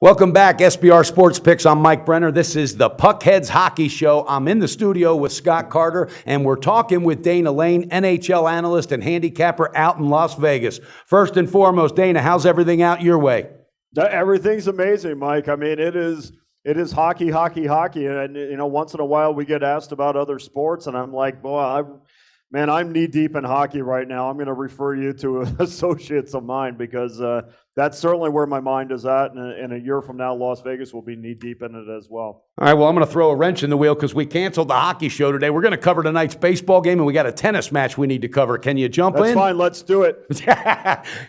Welcome back, SBR Sports Picks. I'm Mike Brenner. This is the PuckHeads Hockey Show. I'm in the studio with Scott Carter, and we're talking with Dana Lane, NHL analyst and handicapper out in Las Vegas. First and foremost, Dana, how's everything out your way? Everything's amazing, Mike. I mean, it is hockey, and once in a while we get asked about other sports, and I'm like, boy, I'm knee deep in hockey right now. I'm going to refer you to associates of mine because that's certainly where my mind is at. And a year from now, Las Vegas will be knee deep in it as well. All right, well, I'm going to throw a wrench in the wheel because we canceled the hockey show today. We're going to cover tonight's baseball game, and we got a tennis match we need to cover. Can you jump in? That's fine. Let's do it.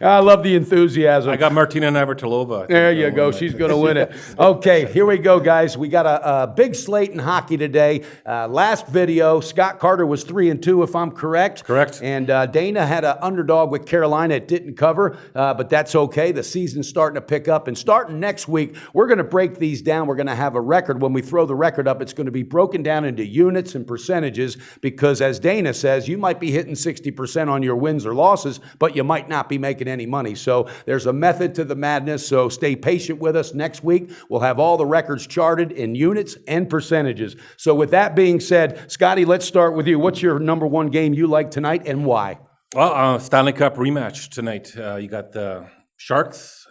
I love the enthusiasm. I got Martina Navratilova. There you go. She's going to win it. Okay, here we go, guys. We got a big slate in hockey today. Last video, Scott Carter was 3-2, if I'm correct. Correct. And Dana had an underdog with Carolina. It didn't cover, but that's okay. The season's starting to pick up. And starting next week, we're going to break these down. We're going to have a record. When we throw the record up, it's going to be broken down into units and percentages because, as Dana says, you might be hitting 60% on your wins or losses, but you might not be making any money. So there's a method to the madness. So stay patient with us. Next week, we'll have all the records charted in units and percentages. So with that being said, Scotty, let's start with you. What's your number one game you like tonight and why? Well, Stanley Cup rematch tonight. You got the Sharks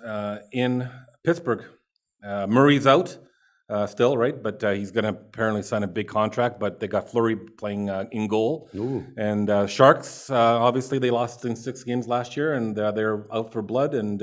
in Pittsburgh. Murray's out still, right? But he's going to apparently sign a big contract. But they got Fleury playing in goal. Ooh. And Sharks, obviously, they lost in 6 games last year, and they're out for blood. And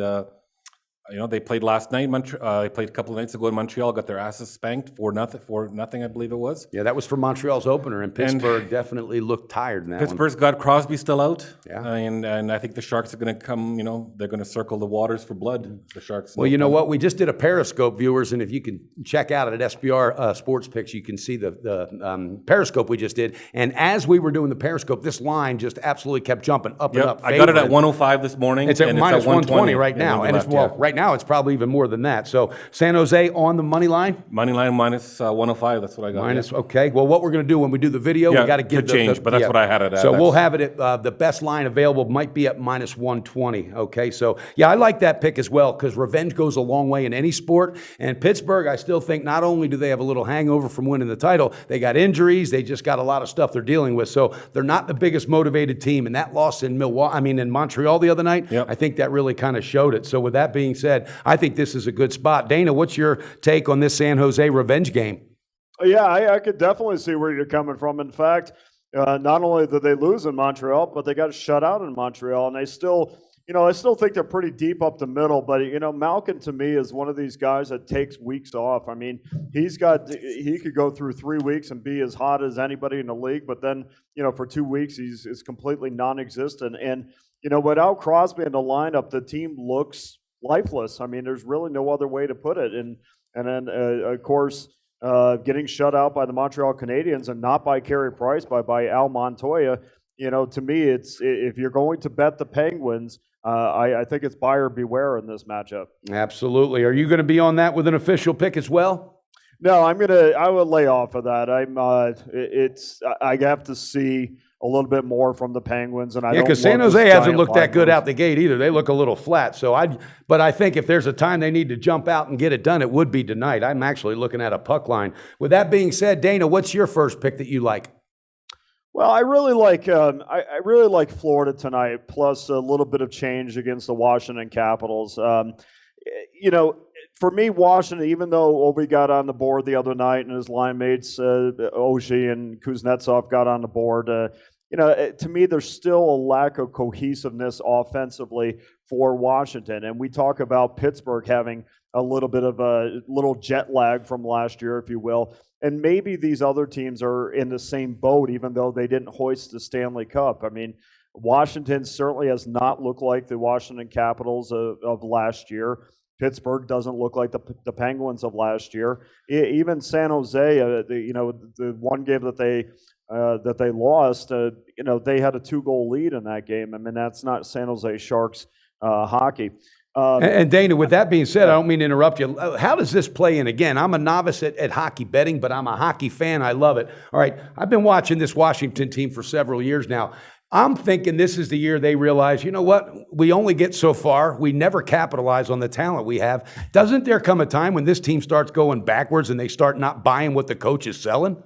they played last night. They played a couple of nights ago in Montreal. Got their asses spanked 4-0, I believe it was. Yeah, that was for Montreal's opener, and Pittsburgh definitely looked tired in that Pittsburgh's got Crosby still out. Yeah. And I think the Sharks are going to come, they're going to circle the waters for blood, the Sharks. Well, you know what? We just did a Periscope, viewers, and if you can check out it at SBR Sports Picks, you can see the Periscope we just did. And as we were doing the Periscope, this line just absolutely kept jumping up and up. I got it at 105 this morning. It's at minus 120 right now. And right now it's probably even more than that. So San Jose on the money line? Money line minus 105. That's what I got. Okay. Well, what we're going to do when we do the video, we got to give the change, but that's what I had it at. So we'll have it at the best line available might be at minus 120. Okay. So yeah, I like that pick as well because revenge goes a long way in any sport. And Pittsburgh, I still think not only do they have a little hangover from winning the title, they got injuries. They just got a lot of stuff they're dealing with. So they're not the biggest motivated team. And that loss in in Montreal the other night, I think that really kind of showed it. So with that being said, I think this is a good spot. Dana, what's your take on this San Jose revenge game? Yeah, I could definitely see where you're coming from. In fact, not only did they lose in Montreal, but they got shut out in Montreal, and I still think they're pretty deep up the middle. But Malkin to me is one of these guys that takes weeks off. I mean, he could go through 3 weeks and be as hot as anybody in the league, but then for 2 weeks he's completely non-existent. And without Crosby in the lineup, the team looks lifeless. I mean, there's really no other way to put it. And then of course, getting shut out by the Montreal Canadiens and not by Carey Price, by Al Montoya. To me, it's if you're going to bet the Penguins, I think it's buyer beware in this matchup. Absolutely. Are you going to be on that with an official pick as well? No, I would lay off of that. I have to see a little bit more from the Penguins, and because San Jose hasn't looked that good out the gate either. They look a little flat. But I think if there's a time they need to jump out and get it done, it would be tonight. I'm actually looking at a puck line. With that being said, Dana, what's your first pick that you like? Well, I really like Florida tonight, plus a little bit of change against the Washington Capitals. For me, Washington, even though Ovi got on the board the other night and his line mates, Oshie and Kuznetsov got on the board, to me, there's still a lack of cohesiveness offensively for Washington. And we talk about Pittsburgh having a little bit of a little jet lag from last year, if you will. And maybe these other teams are in the same boat, even though they didn't hoist the Stanley Cup. I mean, Washington certainly has not looked like the Washington Capitals of last year. Pittsburgh doesn't look like the Penguins of last year. Even San Jose, the one game that they lost, they had a 2-goal lead in that game. I mean, that's not San Jose Sharks hockey. And Dana, with that being said, I don't mean to interrupt you. How does this play in? Again, I'm a novice at hockey betting, but I'm a hockey fan. I love it. All right, I've been watching this Washington team for several years now. I'm thinking this is the year they realize, you know what? We only get so far. We never capitalize on the talent we have. Doesn't there come a time when this team starts going backwards and they start not buying what the coach is selling?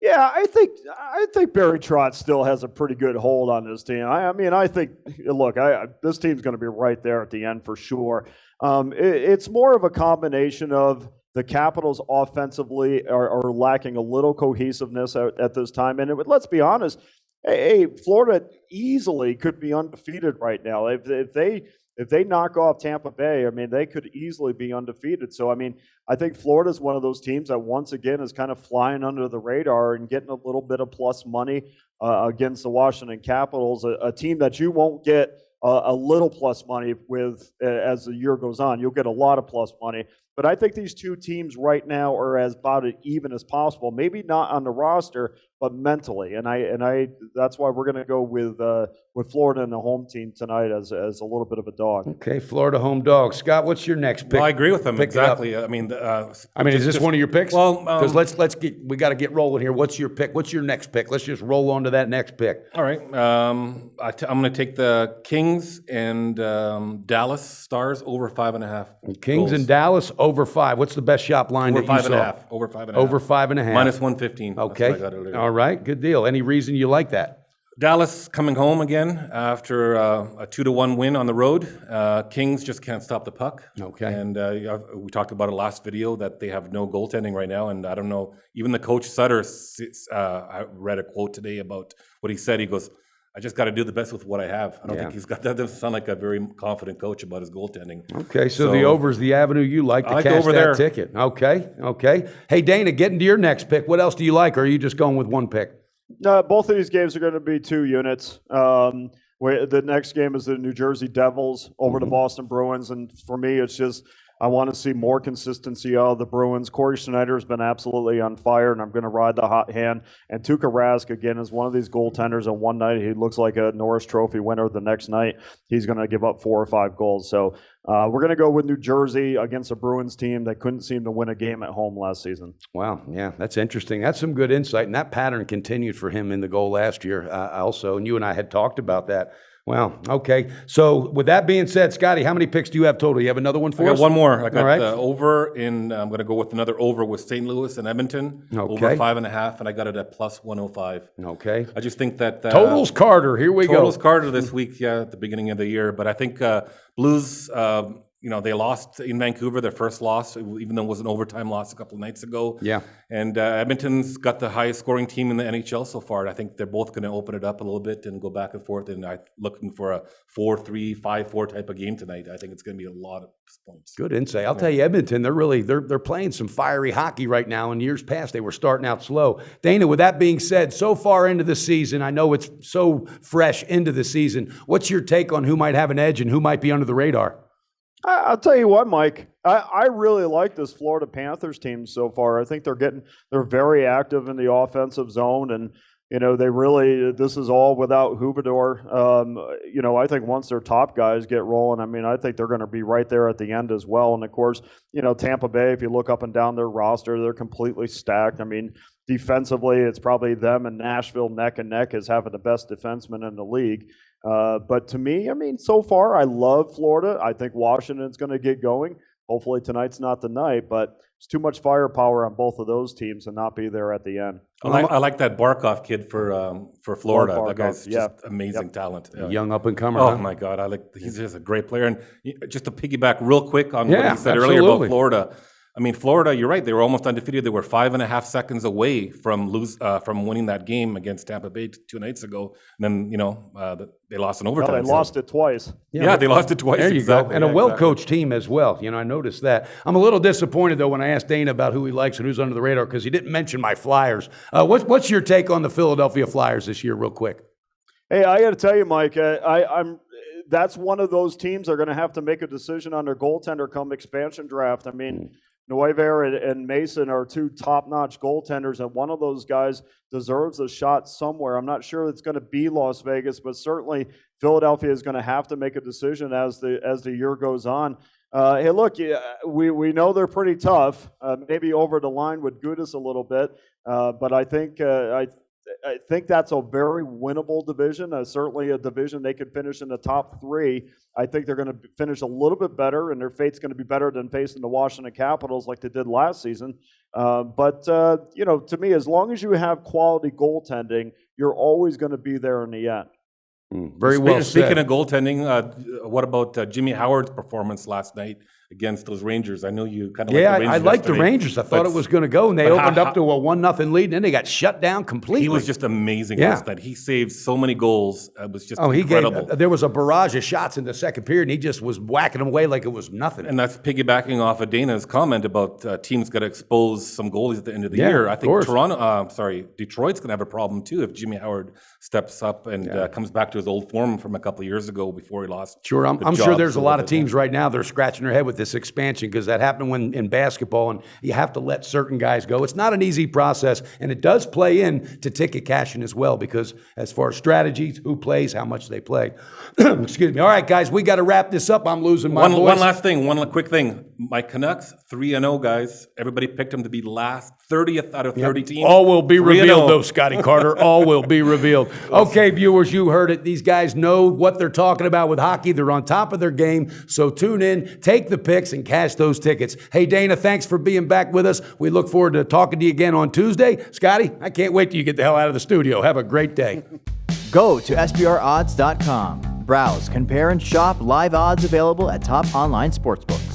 Yeah, I think Barry Trotz still has a pretty good hold on this team. I think, look, this team's going to be right there at the end for sure. It's more of a combination of the Capitals offensively are lacking a little cohesiveness at this time. And let's be honest, hey, Florida easily could be undefeated right now. If they knock off Tampa Bay, I mean, they could easily be undefeated. So, I mean, I think Florida's one of those teams that once again is kind of flying under the radar and getting a little bit of plus money against the Washington Capitals, a team that you won't get a little plus money with as the year goes on. You'll get a lot of plus money. But I think these two teams right now are as about as even as possible. Maybe not on the roster, but mentally. And I that's why we're going to go with Florida and the home team tonight as a little bit of a dog. Okay, Florida home dog. Scott, what's your next pick? Well, I agree with them Pick it up. exactly. I mean, is this one of your picks? Well, because we got to get rolling here. What's your pick? What's your next pick? Let's just roll on to that next pick. all right. I'm going to take the Kings and Dallas Stars over 5.5. Kings goals. and Dallas over 5. What's the best shop line Over that you saw? 5.5. Over 5.5. Over 5.5. Minus 115. Okay. That's what I got earlier. All right. Good deal. Any reason you like that? Dallas coming home again after a 2-1 win on the road. Kings just can't stop the puck. Okay. And we talked about it last video that they have no goaltending right now. And I don't know, even the coach Sutter, I read a quote today about what he said. He goes, I just got to do the best with what I have. I don't think he's got that. Doesn't sound like a very confident coach about his goaltending. Okay, so the over's the avenue you like to I like cash over that there. ticket. Okay. Hey, Dana, getting to your next pick. What else do you like, or are you just going with one pick? No, both of these games are going to be 2 units. Where the next game is the New Jersey Devils over the Boston Bruins, and for me, it's just I want to see more consistency out of the Bruins. Corey Schneider has been absolutely on fire, and I'm going to ride the hot hand. And Tuukka Rask, again, is one of these goaltenders. And one night, he looks like a Norris Trophy winner. The next night, he's going to give up 4 or 5 goals. So we're going to go with New Jersey against a Bruins team that couldn't seem to win a game at home last season. Wow, yeah, that's interesting. That's some good insight, and that pattern continued for him in the goal last year also. And you and I had talked about that. Wow. Okay. So with that being said, Scotty, how many picks do you have total? You have another one for I us? got one more. I got All right. the over in. I'm going to go with another over with St. Louis and Edmonton. Okay. Over 5.5, and I got it at plus 105. Okay. I just think that Totals Carter. Here we Totals go. Carter this week. Yeah, at the beginning of the year, but I think Blues. They lost in Vancouver, their first loss, even though it was an overtime loss a couple of nights ago. Yeah. And Edmonton's got the highest scoring team in the NHL so far. And I think they're both going to open it up a little bit and go back and forth. And I'm looking for a 4-3, 5-4 type of game tonight. I think it's going to be a lot of points. Good insight. I'll tell you, Edmonton, they're playing some fiery hockey right now. In years past, they were starting out slow. Dana, with that being said, so far into the season, I know it's so fresh into the season. What's your take on who might have an edge and who might be under the radar? I'll tell you what, Mike. I really like this Florida Panthers team so far. I think they're very active in the offensive zone, and this is all without Hubador. I think once their top guys get rolling, I think they're going to be right there at the end as well. And of course, Tampa Bay. If you look up and down their roster, they're completely stacked. Defensively, it's probably them and Nashville neck and neck as having the best defensemen in the league. But to me, so far, I love Florida. I think Washington's going to get going. Hopefully tonight's not the night, but it's too much firepower on both of those teams to not be there at the end. I like that Barkov kid for Florida. Barkov, That guy's just amazing talent. Young up-and-comer. Oh, huh? my God. He's just a great player. And just to piggyback real quick on what Yeah, you said earlier about absolutely. Florida. Florida, you're right. They were almost undefeated. They were 5.5 seconds away from winning that game against Tampa Bay 2 nights ago. And then, they lost in overtime. Well, they lost it twice. Yeah, they lost it twice. There you exactly. go. And a Yeah, well-coached team as well. I noticed that. I'm a little disappointed, though, when I asked Dana about who he likes and who's under the radar, because he didn't mention my Flyers. What's your take on the Philadelphia Flyers this year, real quick? Hey, I got to tell you, Mike, that's one of those teams that are going to have to make a decision on their goaltender come expansion draft. Neuver and Mason are 2 top-notch goaltenders, and one of those guys deserves a shot somewhere. I'm not sure it's going to be Las Vegas, but certainly Philadelphia is going to have to make a decision as the year goes on. Hey, look, we know they're pretty tough. Maybe over the line would good us a little bit, but I think I think that's a very winnable division. Certainly a division they could finish in the top 3. I think they're going to finish a little bit better, and their fate's going to be better than facing the Washington Capitals like they did last season. But to me, as long as you have quality goaltending, you're always going to be there in the end. Very well said. Speaking of goaltending, what about Jimmy Howard's performance last night against those Rangers? I know you kind of Yeah, like the Rangers I liked the yesterday, Rangers. I thought but it was going to go, and they but opened how- up to a 1-0 lead, and then they got shut down completely. he was just amazing Yeah. last night. He saved so many goals. It was just he incredible. there was a barrage of shots in the second period, and he just was whacking them away like it was nothing. And that's piggybacking off of Dana's comment about teams got to expose some goalies at the end of the Yeah, year. I of think course. Detroit's going to have a problem too if Jimmy Howard steps up and comes back to his old form from a couple of years ago before he lost. Sure, I'm the sure job there's for a lot of bit. teams right now that are scratching their head with this expansion because that happened in basketball, and you have to let certain guys go. It's not an easy process, and it does play in to ticket cashing as well because as far as strategies, who plays, how much they play. Excuse me. All right, guys, we got to wrap this up. I'm losing my voice. One last thing, one quick thing. My Canucks, 3-0, guys. Everybody picked them to be last, 30th out of 30 teams. All will be 3-0. revealed, though, Scotty Carter. All will be revealed. Okay, viewers, you heard it. These guys know what they're talking about with hockey. They're on top of their game. So tune in, take the picks, and cash those tickets. Hey, Dana, thanks for being back with us. We look forward to talking to you again on Tuesday. Scotty, I can't wait till you get the hell out of the studio. Have a great day. Go to SBRodds.com. Browse, compare, and shop live odds available at top online sportsbooks.